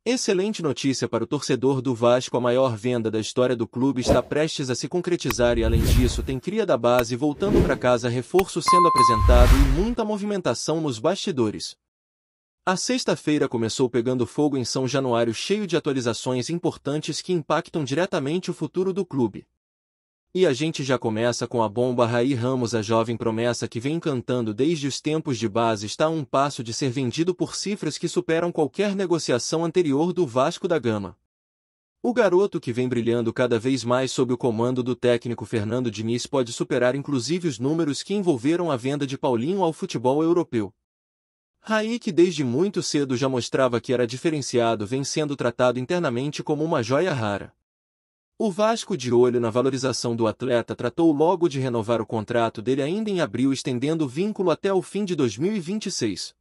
Excelente notícia para o torcedor do Vasco: a maior venda da história do clube está prestes a se concretizar e, além disso, tem cria da base voltando para casa, reforço sendo apresentado e muita movimentação nos bastidores. A sexta-feira começou pegando fogo em São Januário, cheio de atualizações importantes que impactam diretamente o futuro do clube. E a gente já começa com a bomba. Raí Ramos, a jovem promessa que vem encantando desde os tempos de base, está a um passo de ser vendido por cifras que superam qualquer negociação anterior do Vasco da Gama. O garoto, que vem brilhando cada vez mais sob o comando do técnico Fernando Diniz, pode superar inclusive os números que envolveram a venda de Paulinho ao futebol europeu. Raí, que desde muito cedo já mostrava que era diferenciado, vem sendo tratado internamente como uma joia rara. O Vasco, de olho na valorização do atleta, tratou logo de renovar o contrato dele ainda em abril, estendendo o vínculo até o fim de 2026.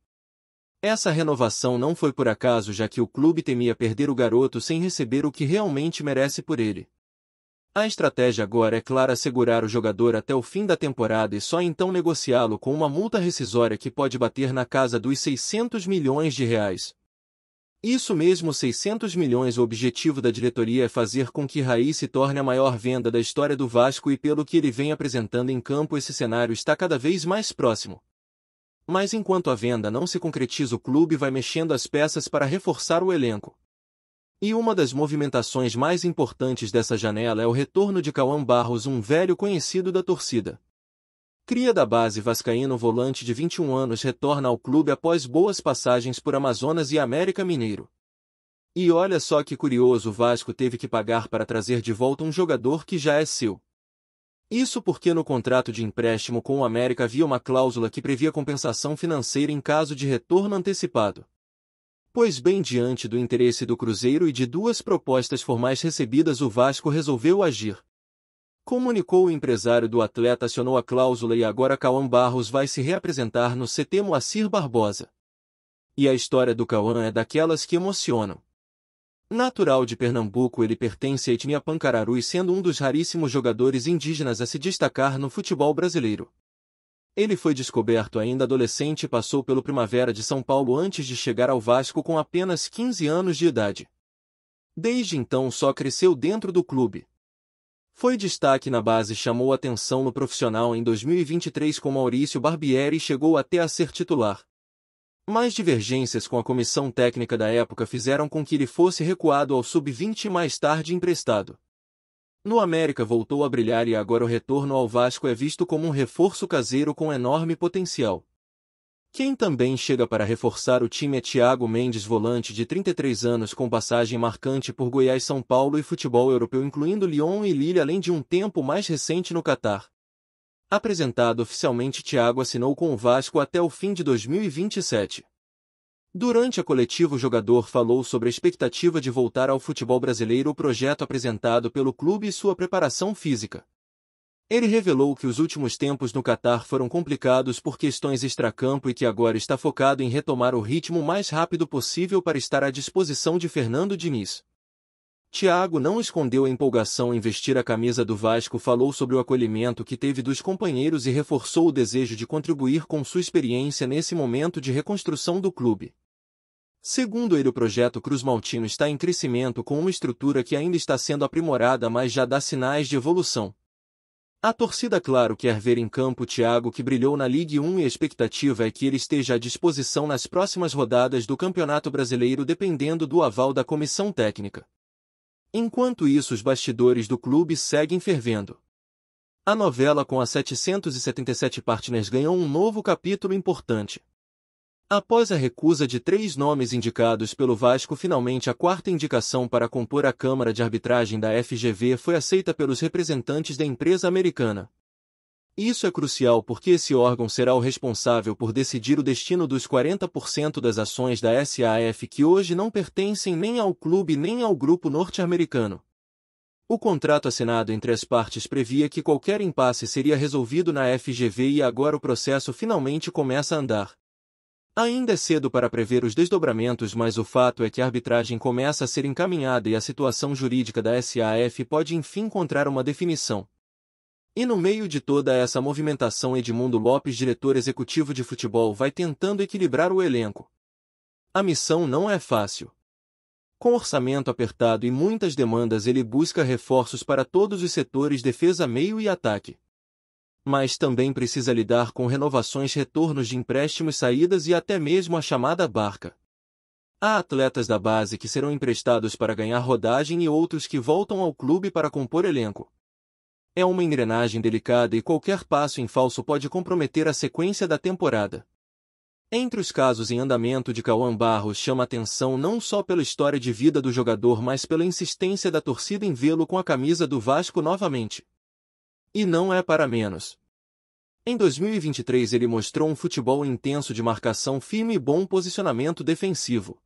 Essa renovação não foi por acaso, já que o clube temia perder o garoto sem receber o que realmente merece por ele. A estratégia agora é clara: segurar o jogador até o fim da temporada e só então negociá-lo com uma multa rescisória que pode bater na casa dos R$ 600 milhões. Isso mesmo, 600 milhões. O objetivo da diretoria é fazer com que Raí se torne a maior venda da história do Vasco e, pelo que ele vem apresentando em campo, esse cenário está cada vez mais próximo. Mas enquanto a venda não se concretiza, o clube vai mexendo as peças para reforçar o elenco. E uma das movimentações mais importantes dessa janela é o retorno de Cauã Barros, um velho conhecido da torcida. Cria da base vascaíno, volante de 21 anos, retorna ao clube após boas passagens por Amazonas e América Mineiro. E olha só que curioso, o Vasco teve que pagar para trazer de volta um jogador que já é seu. Isso porque no contrato de empréstimo com o América havia uma cláusula que previa compensação financeira em caso de retorno antecipado. Pois bem, diante do interesse do Cruzeiro e de duas propostas formais recebidas, o Vasco resolveu agir. Comunicou o empresário do atleta, acionou a cláusula e agora Cauã Barros vai se reapresentar no CT Moacir Barbosa. E a história do Cauã é daquelas que emocionam. Natural de Pernambuco, ele pertence à etnia Pancararus, sendo um dos raríssimos jogadores indígenas a se destacar no futebol brasileiro. Ele foi descoberto ainda adolescente e passou pelo Primavera de São Paulo antes de chegar ao Vasco com apenas 15 anos de idade. Desde então só cresceu dentro do clube. Foi destaque na base, chamou atenção no profissional em 2023 com Maurício Barbieri e chegou até a ser titular. Mas divergências com a comissão técnica da época fizeram com que ele fosse recuado ao sub-20 e mais tarde emprestado. No América voltou a brilhar e agora o retorno ao Vasco é visto como um reforço caseiro com enorme potencial. Quem também chega para reforçar o time é Thiago Mendes, volante de 33 anos com passagem marcante por Goiás, São Paulo e futebol europeu, incluindo Lyon e Lille, além de um tempo mais recente no Catar. Apresentado oficialmente, Thiago assinou com o Vasco até o fim de 2027. Durante a coletiva, o jogador falou sobre a expectativa de voltar ao futebol brasileiro, o projeto apresentado pelo clube e sua preparação física. Ele revelou que os últimos tempos no Catar foram complicados por questões extracampo e que agora está focado em retomar o ritmo o mais rápido possível para estar à disposição de Fernando Diniz. Thiago não escondeu a empolgação em vestir a camisa do Vasco, falou sobre o acolhimento que teve dos companheiros e reforçou o desejo de contribuir com sua experiência nesse momento de reconstrução do clube. Segundo ele, o projeto Cruz Maltino está em crescimento com uma estrutura que ainda está sendo aprimorada, mas já dá sinais de evolução. A torcida, claro, quer ver em campo o Thiago, que brilhou na Ligue 1, e a expectativa é que ele esteja à disposição nas próximas rodadas do Campeonato Brasileiro, dependendo do aval da comissão técnica. Enquanto isso, os bastidores do clube seguem fervendo. A novela com a 777 Partners ganhou um novo capítulo importante. Após a recusa de 3 nomes indicados pelo Vasco, finalmente a quarta indicação para compor a Câmara de Arbitragem da FGV foi aceita pelos representantes da empresa americana. Isso é crucial porque esse órgão será o responsável por decidir o destino dos 40% das ações da SAF, que hoje não pertencem nem ao clube nem ao grupo norte-americano. O contrato assinado entre as partes previa que qualquer impasse seria resolvido na FGV e agora o processo finalmente começa a andar. Ainda é cedo para prever os desdobramentos, mas o fato é que a arbitragem começa a ser encaminhada e a situação jurídica da SAF pode enfim encontrar uma definição. E no meio de toda essa movimentação, Edmundo Lopes, diretor executivo de futebol, vai tentando equilibrar o elenco. A missão não é fácil. Com orçamento apertado e muitas demandas, ele busca reforços para todos os setores: defesa, meio e ataque. Mas também precisa lidar com renovações, retornos de empréstimos, saídas e até mesmo a chamada barca. Há atletas da base que serão emprestados para ganhar rodagem e outros que voltam ao clube para compor elenco. É uma engrenagem delicada e qualquer passo em falso pode comprometer a sequência da temporada. Entre os casos em andamento de Cauã Barros, chama atenção não só pela história de vida do jogador, mas pela insistência da torcida em vê-lo com a camisa do Vasco novamente. E não é para menos. Em 2023 ele mostrou um futebol intenso de marcação firme e bom posicionamento defensivo.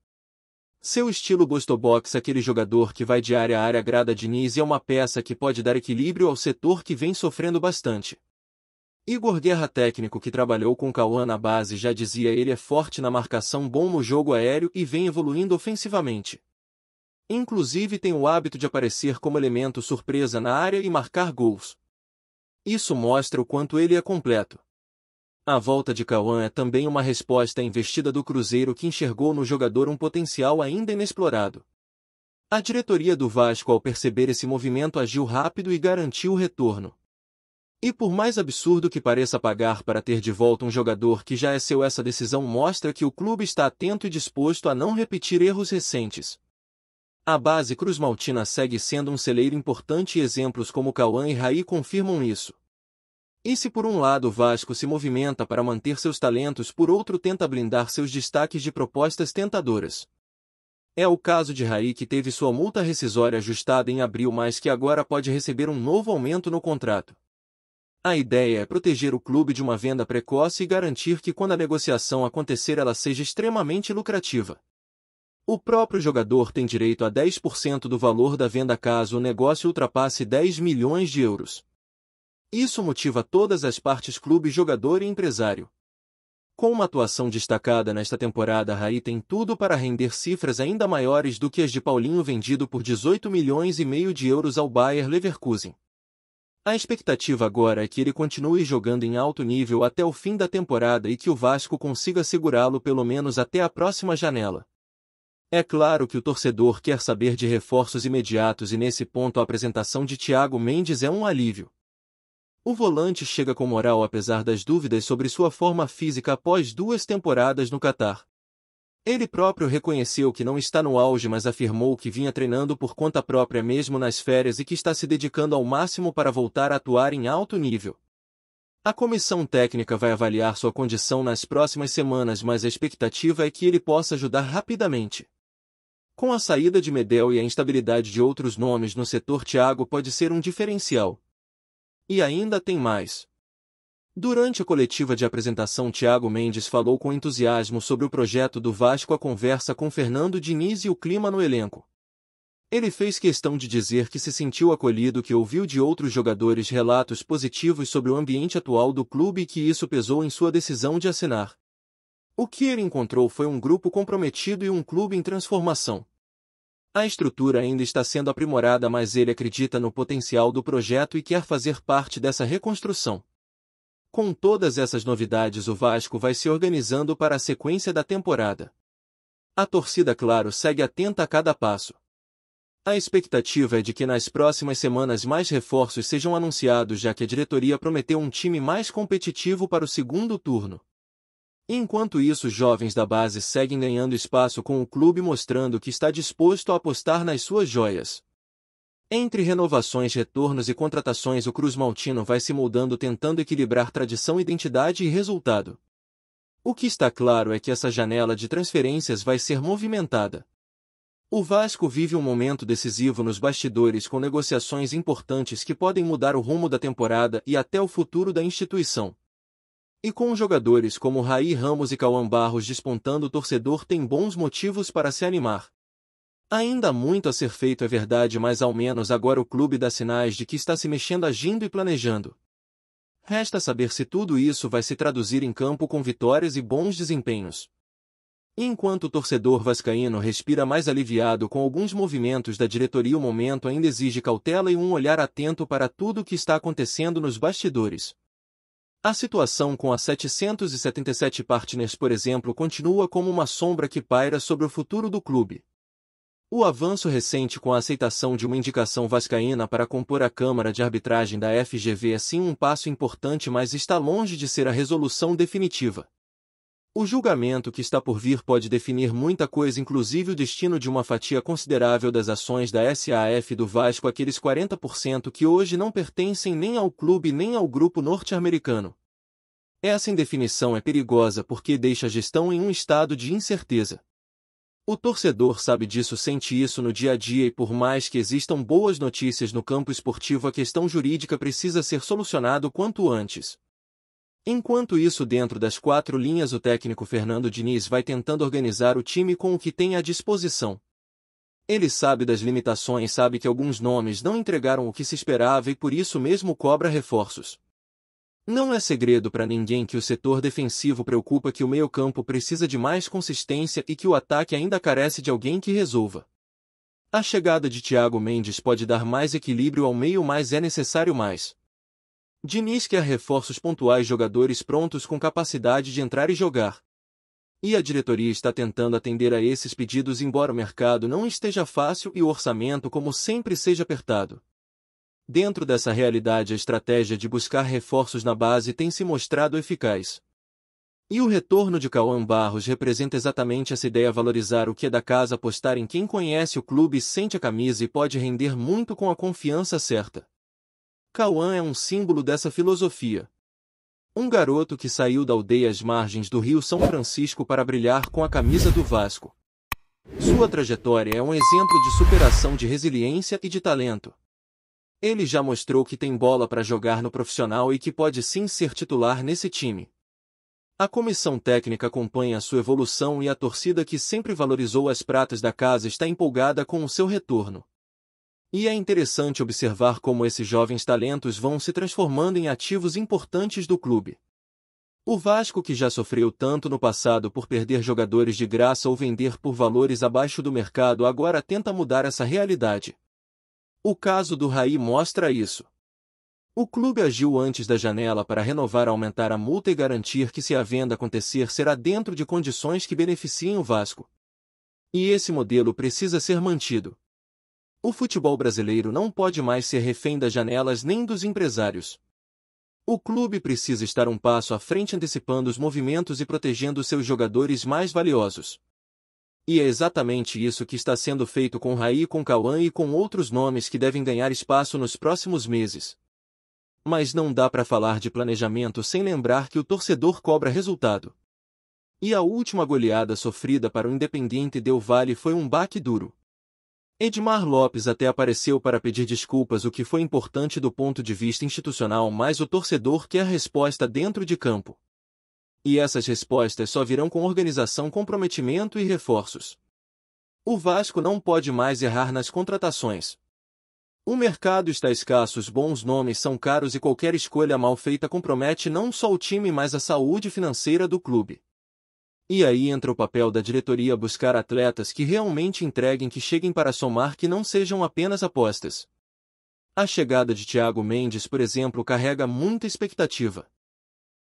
Seu estilo Gostobox, aquele jogador que vai de área a área, agrada Diniz e é uma peça que pode dar equilíbrio ao setor que vem sofrendo bastante. Igor Guerra, técnico que trabalhou com Cauã na base, já dizia: ele é forte na marcação, bom no jogo aéreo e vem evoluindo ofensivamente. Inclusive tem o hábito de aparecer como elemento surpresa na área e marcar gols. Isso mostra o quanto ele é completo. A volta de Cauã é também uma resposta à investida do Cruzeiro, que enxergou no jogador um potencial ainda inexplorado. A diretoria do Vasco, ao perceber esse movimento, agiu rápido e garantiu o retorno. E por mais absurdo que pareça pagar para ter de volta um jogador que já é seu, essa decisão mostra que o clube está atento e disposto a não repetir erros recentes. A base cruzmaltina segue sendo um celeiro importante e exemplos como Cauã e Raí confirmam isso. E se por um lado o Vasco se movimenta para manter seus talentos, por outro tenta blindar seus destaques de propostas tentadoras. É o caso de Raí, que teve sua multa rescisória ajustada em abril, mas que agora pode receber um novo aumento no contrato. A ideia é proteger o clube de uma venda precoce e garantir que quando a negociação acontecer ela seja extremamente lucrativa. O próprio jogador tem direito a 10% do valor da venda caso o negócio ultrapasse 10 milhões de euros. Isso motiva todas as partes: clube, jogador e empresário. Com uma atuação destacada nesta temporada, Raí tem tudo para render cifras ainda maiores do que as de Paulinho, vendido por 18 milhões e meio de euros ao Bayer Leverkusen. A expectativa agora é que ele continue jogando em alto nível até o fim da temporada e que o Vasco consiga segurá-lo pelo menos até a próxima janela. É claro que o torcedor quer saber de reforços imediatos e nesse ponto a apresentação de Thiago Mendes é um alívio. O volante chega com moral apesar das dúvidas sobre sua forma física após 2 temporadas no Catar. Ele próprio reconheceu que não está no auge, mas afirmou que vinha treinando por conta própria mesmo nas férias e que está se dedicando ao máximo para voltar a atuar em alto nível. A comissão técnica vai avaliar sua condição nas próximas semanas, mas a expectativa é que ele possa ajudar rapidamente. Com a saída de Medel e a instabilidade de outros nomes no setor, Thiago pode ser um diferencial. E ainda tem mais. Durante a coletiva de apresentação, Thiago Mendes falou com entusiasmo sobre o projeto do Vasco, a conversa com Fernando Diniz e o clima no elenco. Ele fez questão de dizer que se sentiu acolhido, que ouviu de outros jogadores relatos positivos sobre o ambiente atual do clube e que isso pesou em sua decisão de assinar. O que ele encontrou foi um grupo comprometido e um clube em transformação. A estrutura ainda está sendo aprimorada, mas ele acredita no potencial do projeto e quer fazer parte dessa reconstrução. Com todas essas novidades, o Vasco vai se organizando para a sequência da temporada. A torcida, claro, segue atenta a cada passo. A expectativa é de que nas próximas semanas mais reforços sejam anunciados, já que a diretoria prometeu um time mais competitivo para o segundo turno. Enquanto isso, os jovens da base seguem ganhando espaço com o clube, mostrando que está disposto a apostar nas suas joias. Entre renovações, retornos e contratações, o cruzmaltino vai se moldando, tentando equilibrar tradição, identidade e resultado. O que está claro é que essa janela de transferências vai ser movimentada. O Vasco vive um momento decisivo nos bastidores, com negociações importantes que podem mudar o rumo da temporada e até o futuro da instituição. E com jogadores como Raí, Ramos e Cauã Barros despontando, o torcedor tem bons motivos para se animar. Ainda há muito a ser feito, é verdade, mas ao menos agora o clube dá sinais de que está se mexendo, agindo e planejando. Resta saber se tudo isso vai se traduzir em campo com vitórias e bons desempenhos. Enquanto o torcedor vascaíno respira mais aliviado com alguns movimentos da diretoria, o momento ainda exige cautela e um olhar atento para tudo o que está acontecendo nos bastidores. A situação com a 777 Partners, por exemplo, continua como uma sombra que paira sobre o futuro do clube. O avanço recente com a aceitação de uma indicação vascaína para compor a Câmara de Arbitragem da FGV é sim um passo importante, mas está longe de ser a resolução definitiva. O julgamento que está por vir pode definir muita coisa, inclusive o destino de uma fatia considerável das ações da SAF do Vasco, aqueles 40% que hoje não pertencem nem ao clube nem ao grupo norte-americano. Essa indefinição é perigosa porque deixa a gestão em um estado de incerteza. O torcedor sabe disso, sente isso no dia a dia, e por mais que existam boas notícias no campo esportivo, a questão jurídica precisa ser solucionada o quanto antes. Enquanto isso, dentro das quatro linhas, o técnico Fernando Diniz vai tentando organizar o time com o que tem à disposição. Ele sabe das limitações, sabe que alguns nomes não entregaram o que se esperava e por isso mesmo cobra reforços. Não é segredo para ninguém que o setor defensivo preocupa, que o meio-campo precisa de mais consistência e que o ataque ainda carece de alguém que resolva. A chegada de Thiago Mendes pode dar mais equilíbrio ao meio, mas é necessário mais. Diniz quer reforços pontuais, jogadores prontos com capacidade de entrar e jogar. E a diretoria está tentando atender a esses pedidos, embora o mercado não esteja fácil e o orçamento, como sempre, seja apertado. Dentro dessa realidade, a estratégia de buscar reforços na base tem se mostrado eficaz. E o retorno de Cauã Barros representa exatamente essa ideia: valorizar o que é da casa, apostar em quem conhece o clube, sente a camisa e pode render muito com a confiança certa. Cauã é um símbolo dessa filosofia. Um garoto que saiu da aldeia às margens do Rio São Francisco para brilhar com a camisa do Vasco. Sua trajetória é um exemplo de superação, de resiliência e de talento. Ele já mostrou que tem bola para jogar no profissional e que pode sim ser titular nesse time. A comissão técnica acompanha a sua evolução e a torcida, que sempre valorizou as pratas da casa, está empolgada com o seu retorno. E é interessante observar como esses jovens talentos vão se transformando em ativos importantes do clube. O Vasco, que já sofreu tanto no passado por perder jogadores de graça ou vender por valores abaixo do mercado, agora tenta mudar essa realidade. O caso do Raí mostra isso. O clube agiu antes da janela para renovar, aumentar a multa e garantir que, se a venda acontecer, será dentro de condições que beneficiem o Vasco. E esse modelo precisa ser mantido. O futebol brasileiro não pode mais ser refém das janelas nem dos empresários. O clube precisa estar um passo à frente, antecipando os movimentos e protegendo seus jogadores mais valiosos. E é exatamente isso que está sendo feito com Raí, com Cauã e com outros nomes que devem ganhar espaço nos próximos meses. Mas não dá para falar de planejamento sem lembrar que o torcedor cobra resultado. E a última goleada sofrida para o Independiente Del Valle foi um baque duro. Edmar Lopes até apareceu para pedir desculpas, o que foi importante do ponto de vista institucional, mas o torcedor quer resposta dentro de campo. E essas respostas só virão com organização, comprometimento e reforços. O Vasco não pode mais errar nas contratações. O mercado está escasso, os bons nomes são caros e qualquer escolha mal feita compromete não só o time, mas a saúde financeira do clube. E aí entra o papel da diretoria: buscar atletas que realmente entreguem, que cheguem para somar, que não sejam apenas apostas. A chegada de Thiago Mendes, por exemplo, carrega muita expectativa.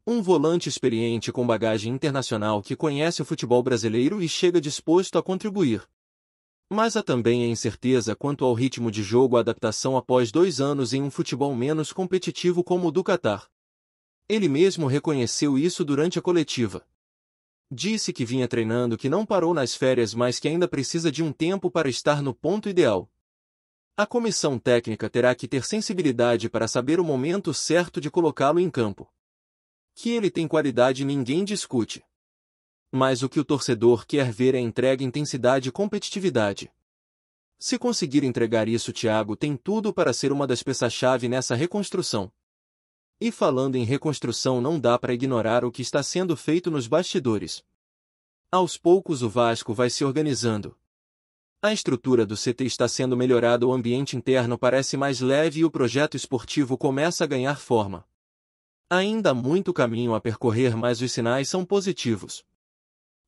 Um volante experiente com bagagem internacional que conhece o futebol brasileiro e chega disposto a contribuir. Mas há também a incerteza quanto ao ritmo de jogo, a adaptação após 2 anos em um futebol menos competitivo como o do Catar. Ele mesmo reconheceu isso durante a coletiva. Disse que vinha treinando, que não parou nas férias, mas que ainda precisa de um tempo para estar no ponto ideal. A comissão técnica terá que ter sensibilidade para saber o momento certo de colocá-lo em campo. Que ele tem qualidade, ninguém discute. Mas o que o torcedor quer ver é entrega, intensidade e competitividade. Se conseguir entregar isso, Thiago tem tudo para ser uma das peças-chave nessa reconstrução. E falando em reconstrução, não dá para ignorar o que está sendo feito nos bastidores. Aos poucos o Vasco vai se organizando. A estrutura do CT está sendo melhorada, o ambiente interno parece mais leve e o projeto esportivo começa a ganhar forma. Ainda há muito caminho a percorrer, mas os sinais são positivos.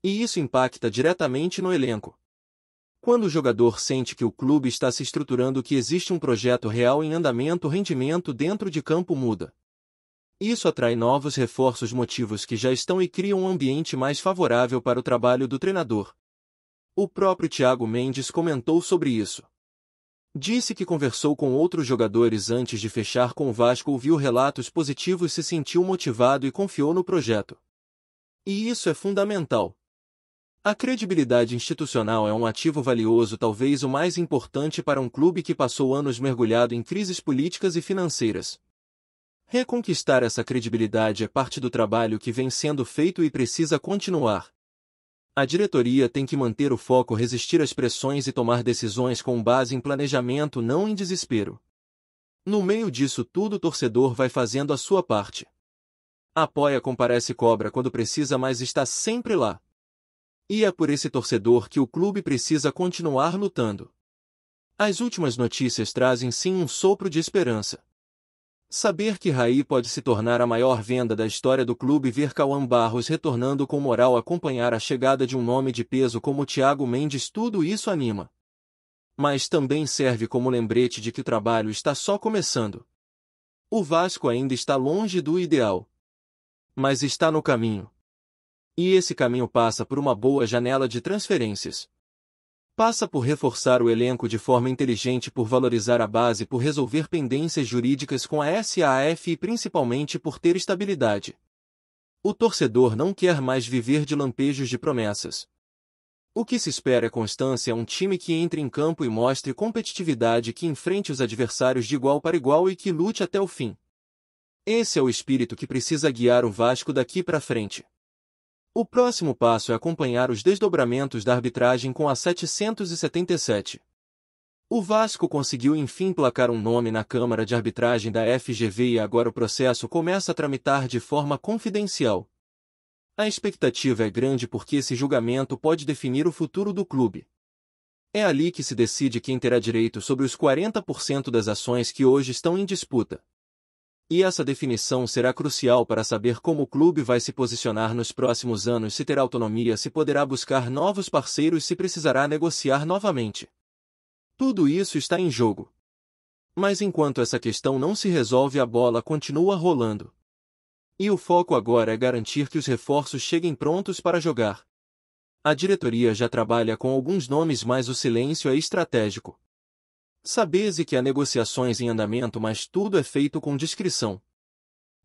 E isso impacta diretamente no elenco. Quando o jogador sente que o clube está se estruturando, que existe um projeto real em andamento, o rendimento dentro de campo muda. Isso atrai novos reforços, motivos que já estão, e cria um ambiente mais favorável para o trabalho do treinador. O próprio Thiago Mendes comentou sobre isso. Disse que conversou com outros jogadores antes de fechar com o Vasco, ouviu relatos positivos, se sentiu motivado e confiou no projeto. E isso é fundamental. A credibilidade institucional é um ativo valioso, talvez o mais importante para um clube que passou anos mergulhado em crises políticas e financeiras. Reconquistar essa credibilidade é parte do trabalho que vem sendo feito e precisa continuar. A diretoria tem que manter o foco, resistir às pressões e tomar decisões com base em planejamento, não em desespero. No meio disso tudo, o torcedor vai fazendo a sua parte. Apoia, comparece, cobra quando precisa, mas está sempre lá. E é por esse torcedor que o clube precisa continuar lutando. As últimas notícias trazem sim um sopro de esperança. Saber que Raí pode se tornar a maior venda da história do clube, ver Cauã Barros retornando com moral, acompanhar a chegada de um nome de peso como Thiago Mendes, tudo isso anima. Mas também serve como lembrete de que o trabalho está só começando. O Vasco ainda está longe do ideal. Mas está no caminho. E esse caminho passa por uma boa janela de transferências. Passa por reforçar o elenco de forma inteligente, por valorizar a base, por resolver pendências jurídicas com a SAF e principalmente por ter estabilidade. O torcedor não quer mais viver de lampejos de promessas. O que se espera é constância, um time que entre em campo e mostre competitividade, que enfrente os adversários de igual para igual e que lute até o fim. Esse é o espírito que precisa guiar o Vasco daqui para frente. O próximo passo é acompanhar os desdobramentos da arbitragem com a 777. O Vasco conseguiu enfim placar um nome na Câmara de Arbitragem da FGV e agora o processo começa a tramitar de forma confidencial. A expectativa é grande porque esse julgamento pode definir o futuro do clube. É ali que se decide quem terá direito sobre os 40% das ações que hoje estão em disputa. E essa definição será crucial para saber como o clube vai se posicionar nos próximos anos, se terá autonomia, se poderá buscar novos parceiros, se precisará negociar novamente. Tudo isso está em jogo. Mas enquanto essa questão não se resolve, a bola continua rolando. E o foco agora é garantir que os reforços cheguem prontos para jogar. A diretoria já trabalha com alguns nomes, mas o silêncio é estratégico. Sabes que há negociações em andamento, mas tudo é feito com discrição.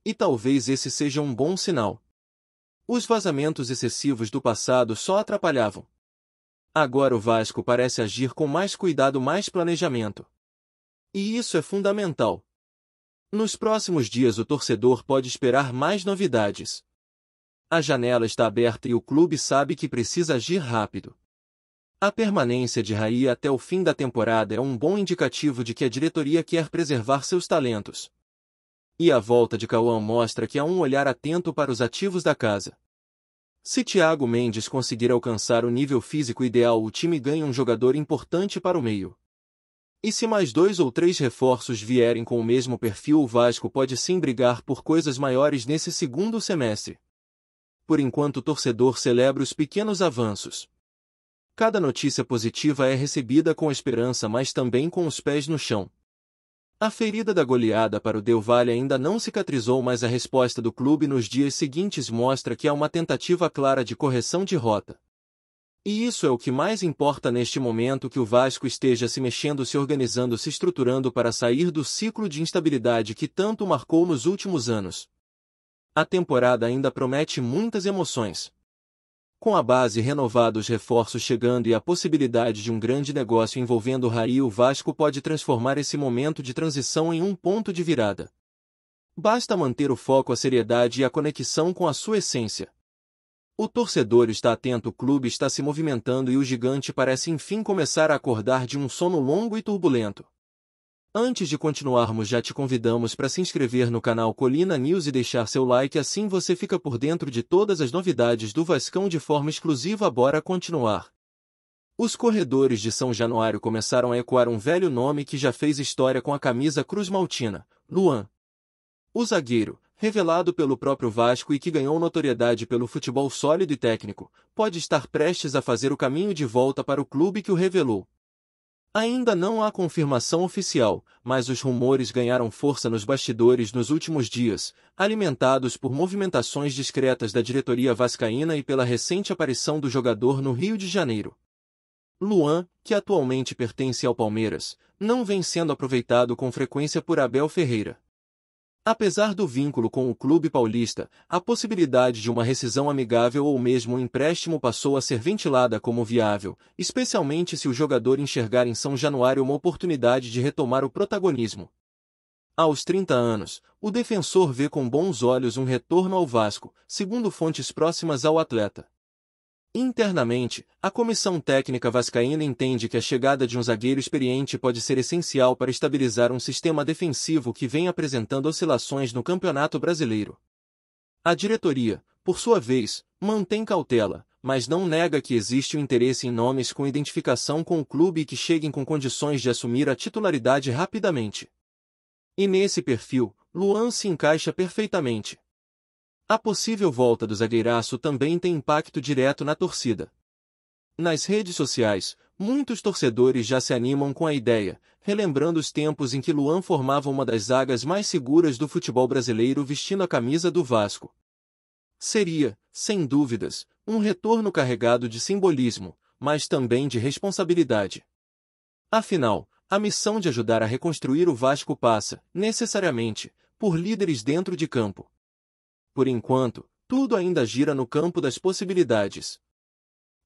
E talvez esse seja um bom sinal. Os vazamentos excessivos do passado só atrapalhavam. Agora o Vasco parece agir com mais cuidado, mais planejamento. E isso é fundamental. Nos próximos dias o torcedor pode esperar mais novidades. A janela está aberta e o clube sabe que precisa agir rápido. A permanência de Raí até o fim da temporada é um bom indicativo de que a diretoria quer preservar seus talentos. E a volta de Cauã mostra que há um olhar atento para os ativos da casa. Se Thiago Mendes conseguir alcançar o nível físico ideal, o time ganha um jogador importante para o meio. E se mais 2 ou 3 reforços vierem com o mesmo perfil, o Vasco pode sim brigar por coisas maiores nesse segundo semestre. Por enquanto o torcedor celebra os pequenos avanços. Cada notícia positiva é recebida com esperança, mas também com os pés no chão. A ferida da goleada para o Del Valle ainda não cicatrizou, mas a resposta do clube nos dias seguintes mostra que há uma tentativa clara de correção de rota. E isso é o que mais importa neste momento, que o Vasco esteja se mexendo, se organizando, se estruturando para sair do ciclo de instabilidade que tanto marcou nos últimos anos. A temporada ainda promete muitas emoções. Com a base renovada, os reforços chegando e a possibilidade de um grande negócio envolvendo o Raí, o Vasco pode transformar esse momento de transição em um ponto de virada. Basta manter o foco, a seriedade e a conexão com a sua essência. O torcedor está atento, o clube está se movimentando e o gigante parece enfim começar a acordar de um sono longo e turbulento. Antes de continuarmos, já te convidamos para se inscrever no canal Colina News e deixar seu like, assim você fica por dentro de todas as novidades do Vascão de forma exclusiva. Bora continuar. Os corredores de São Januário começaram a ecoar um velho nome que já fez história com a camisa Cruz Maltina, Luan. O zagueiro, revelado pelo próprio Vasco e que ganhou notoriedade pelo futebol sólido e técnico, pode estar prestes a fazer o caminho de volta para o clube que o revelou. Ainda não há confirmação oficial, mas os rumores ganharam força nos bastidores nos últimos dias, alimentados por movimentações discretas da diretoria vascaína e pela recente aparição do jogador no Rio de Janeiro. Luan, que atualmente pertence ao Palmeiras, não vem sendo aproveitado com frequência por Abel Ferreira. Apesar do vínculo com o clube paulista, a possibilidade de uma rescisão amigável ou mesmo um empréstimo passou a ser ventilada como viável, especialmente se o jogador enxergar em São Januário uma oportunidade de retomar o protagonismo. Aos 30 anos, o defensor vê com bons olhos um retorno ao Vasco, segundo fontes próximas ao atleta. Internamente, a comissão técnica vascaína entende que a chegada de um zagueiro experiente pode ser essencial para estabilizar um sistema defensivo que vem apresentando oscilações no Campeonato Brasileiro. A diretoria, por sua vez, mantém cautela, mas não nega que existe o interesse em nomes com identificação com o clube e que cheguem com condições de assumir a titularidade rapidamente. E nesse perfil, Luan se encaixa perfeitamente. A possível volta do zagueiraço também tem impacto direto na torcida. Nas redes sociais, muitos torcedores já se animam com a ideia, relembrando os tempos em que Luan formava uma das zagas mais seguras do futebol brasileiro vestindo a camisa do Vasco. Seria, sem dúvidas, um retorno carregado de simbolismo, mas também de responsabilidade. Afinal, a missão de ajudar a reconstruir o Vasco passa, necessariamente, por líderes dentro de campo. Por enquanto, tudo ainda gira no campo das possibilidades.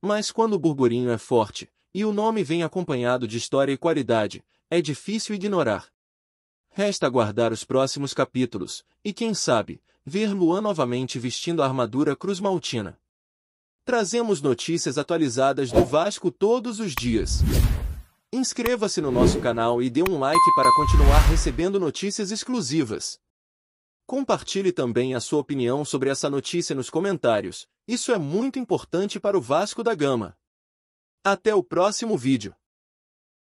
Mas quando o burburinho é forte, e o nome vem acompanhado de história e qualidade, é difícil ignorar. Resta aguardar os próximos capítulos, e quem sabe, ver Luan novamente vestindo a armadura cruz-maltina. Trazemos notícias atualizadas do Vasco todos os dias. Inscreva-se no nosso canal e dê um like para continuar recebendo notícias exclusivas. Compartilhe também a sua opinião sobre essa notícia nos comentários, isso é muito importante para o Vasco da Gama. Até o próximo vídeo.